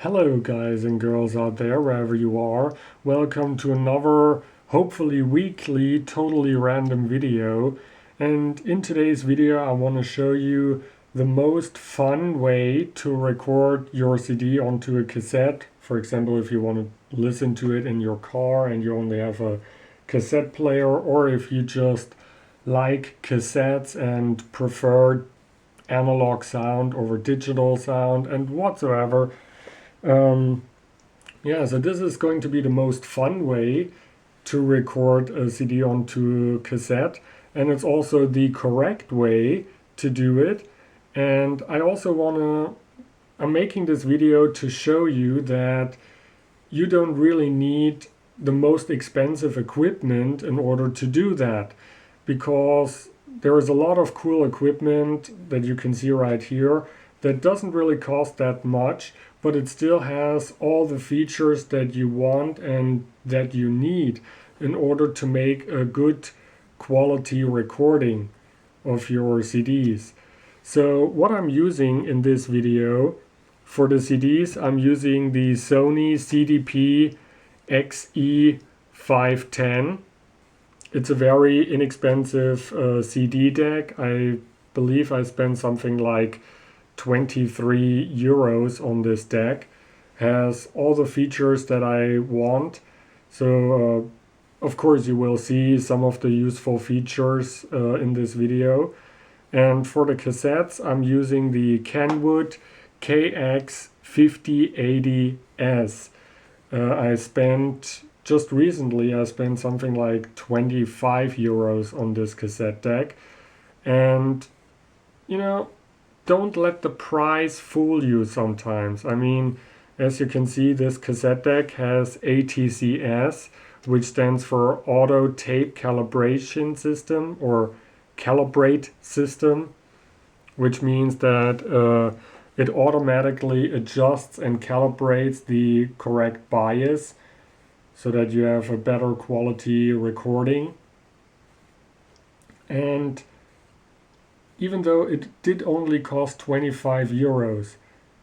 Hello guys and girls out there, wherever you are. Welcome to another, hopefully weekly, totally random video. And in today's video I want to show you the most fun way to record your CD onto a cassette. For example, if you want to listen to it in your car and you only have a cassette player, or if you just like cassettes and prefer analog sound over digital sound and whatsoever. Um, so this is going to be the most fun way to record a CD onto cassette, and it's also the correct way to do it. And I'm making this video to show you that you don't really need the most expensive equipment in order to do that, because there is a lot of cool equipment that you can see right here that doesn't really cost that much, but it still has all the features that you want and that you need in order to make a good quality recording of your CDs. So what I'm using in this video for the CDs, I'm using the Sony CDP XE510. It's a very inexpensive CD deck. I believe I spent something like 23 euros on this deck. Has all the features that I want. So of course you will see some of the useful features in this video. And for the cassettes I'm using the Kenwood KX5080S. Just recently I spent something like 25 euros on this cassette deck. And don't let the price fool you sometimes. I mean, as you can see, this cassette deck has ATCS, which stands for Auto Tape Calibration System, or Calibrate System, which means that it automatically adjusts and calibrates the correct bias so that you have a better quality recording. And even though it did only cost 25 euros,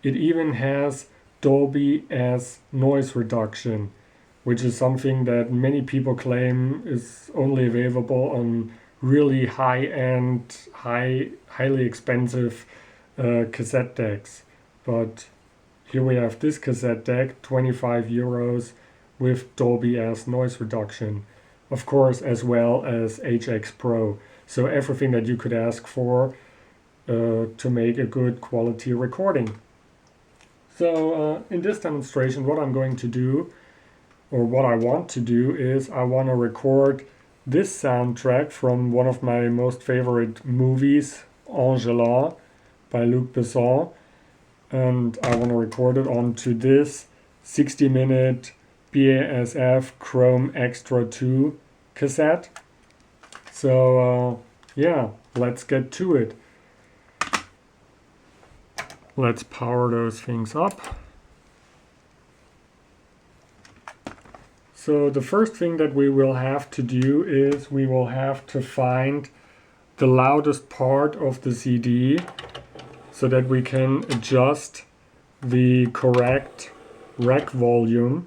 it even has Dolby as noise reduction, which is something that many people claim is only available on really high-end, highly expensive cassette decks. But here we have this cassette deck, 25 euros with Dolby as noise reduction. Of course, as well as HX Pro. So everything that you could ask for to make a good quality recording. So in this demonstration, what I'm going to do, or what I want to do, is I want to record this soundtrack from one of my most favorite movies, Angela, by Luc Besson. And I want to record it onto this 60-minute BASF Chrome Extra 2 cassette. So let's get to it. Let's power those things up. So the first thing that we will have to do is we will have to find the loudest part of the CD so that we can adjust the correct rec volume.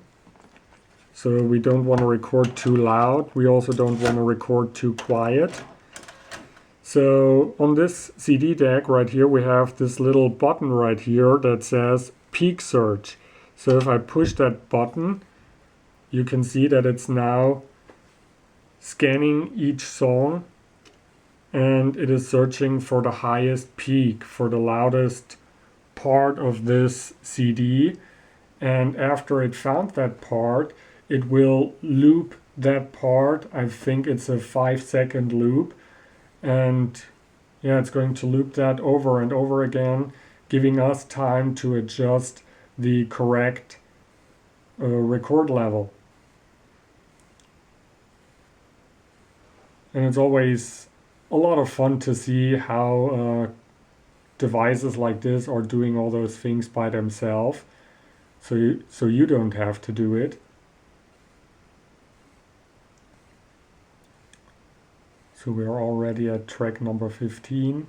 So we don't want to record too loud. We also don't want to record too quiet. So on this CD deck right here, we have this little button right here that says Peak Search. So if I push that button, you can see that it's now scanning each song and it is searching for the highest peak, for the loudest part of this CD. And after it found that part, it will loop that part. I think it's a 5-second loop. And it's going to loop that over and over again, giving us time to adjust the correct record level. And it's always a lot of fun to see how devices like this are doing all those things by themselves, so you don't have to do it. So we are already at track number 15.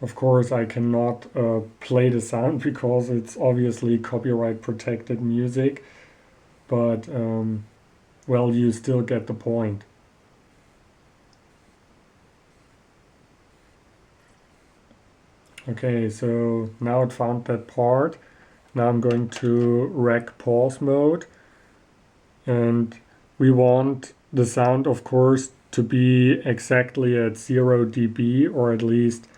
Of course, I cannot play the sound because it's obviously copyright protected music, but well, you still get the point. Okay, so now it found that part. Now I'm going to rec pause mode, and we want the sound, of course, to be exactly at 0 dB, or at least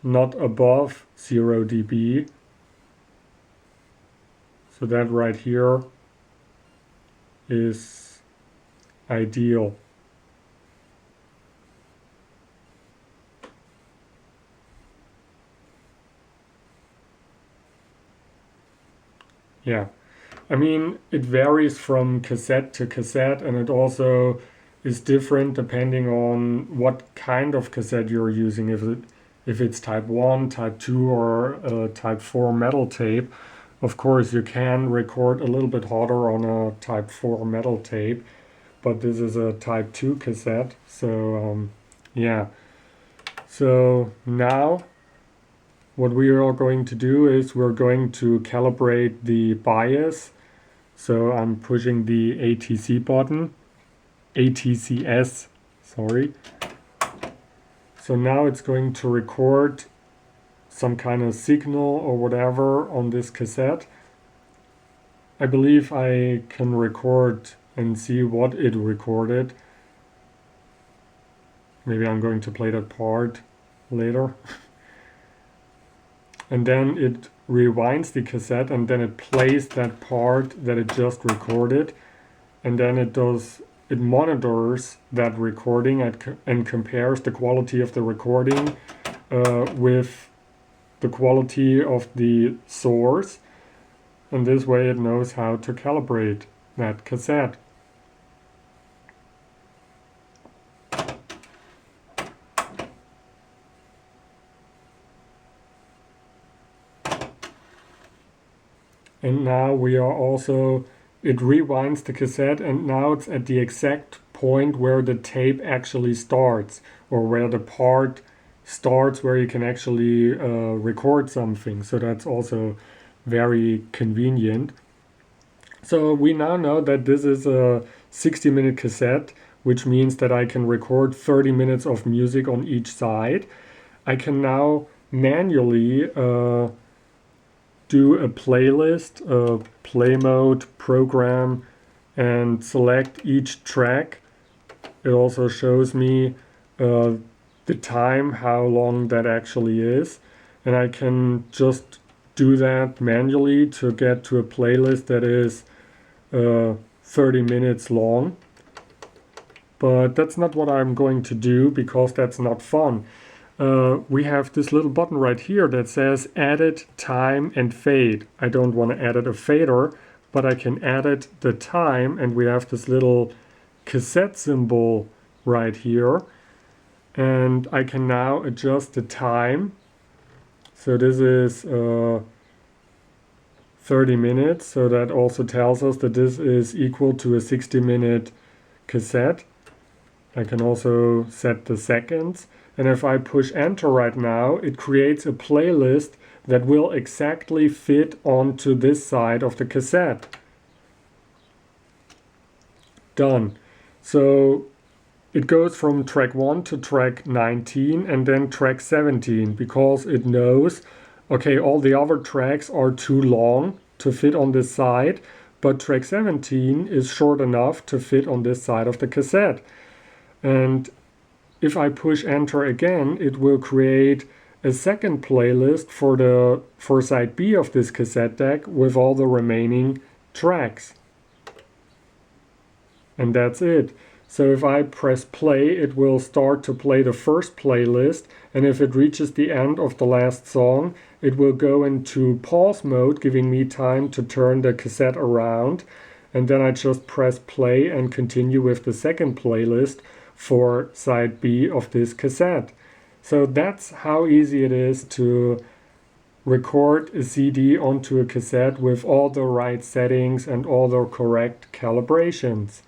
not above 0 dB. So that right here is ideal. Yeah, I mean, it varies from cassette to cassette, and it also is different depending on what kind of cassette you're using. If it's type 1, type 2, or type 4 metal tape, of course you can record a little bit harder on a type 4 metal tape, but this is a type 2 cassette, so yeah. So now what we are going to do is we're going to calibrate the bias. So I'm pushing the ATC button, ATCS, sorry. So now it's going to record some kind of signal or whatever on this cassette. I believe I can record and see what it recorded. Maybe I'm going to play that part later. And then it rewinds the cassette, and then it plays that part that it just recorded, and then it monitors that recording and compares the quality of the recording with the quality of the source, and this way it knows how to calibrate that cassette. And now we are also, it rewinds the cassette, and now it's at the exact point where the tape actually starts, or where the part starts where you can actually record something. So that's also very convenient. So we now know that this is a 60-minute cassette, which means that I can record 30 minutes of music on each side. I can now manually do a playlist, a play mode program, and select each track. It also shows me the time, how long that actually is, and I can just do that manually to get to a playlist that is 30 minutes long. But that's not what I'm going to do, because that's not fun. We have this little button right here that says edit time and fade. I don't want to edit a fader, but I can edit the time, and we have this little cassette symbol right here, and I can now adjust the time. So this is 30 minutes, so that also tells us that this is equal to a 60-minute cassette. I can also set the seconds. And if I push enter right now, it creates a playlist that will exactly fit onto this side of the cassette. Done. So it goes from track 1 to track 19 and then track 17, because it knows, okay, all the other tracks are too long to fit on this side, but track 17 is short enough to fit on this side of the cassette. And if I push enter again, it will create a second playlist for side B of this cassette deck with all the remaining tracks. And that's it. So if I press play, it will start to play the first playlist, and if it reaches the end of the last song, it will go into pause mode, giving me time to turn the cassette around, and then I just press play and continue with the second playlist for side B of this cassette. So that's how easy it is to record a CD onto a cassette with all the right settings and all the correct calibrations.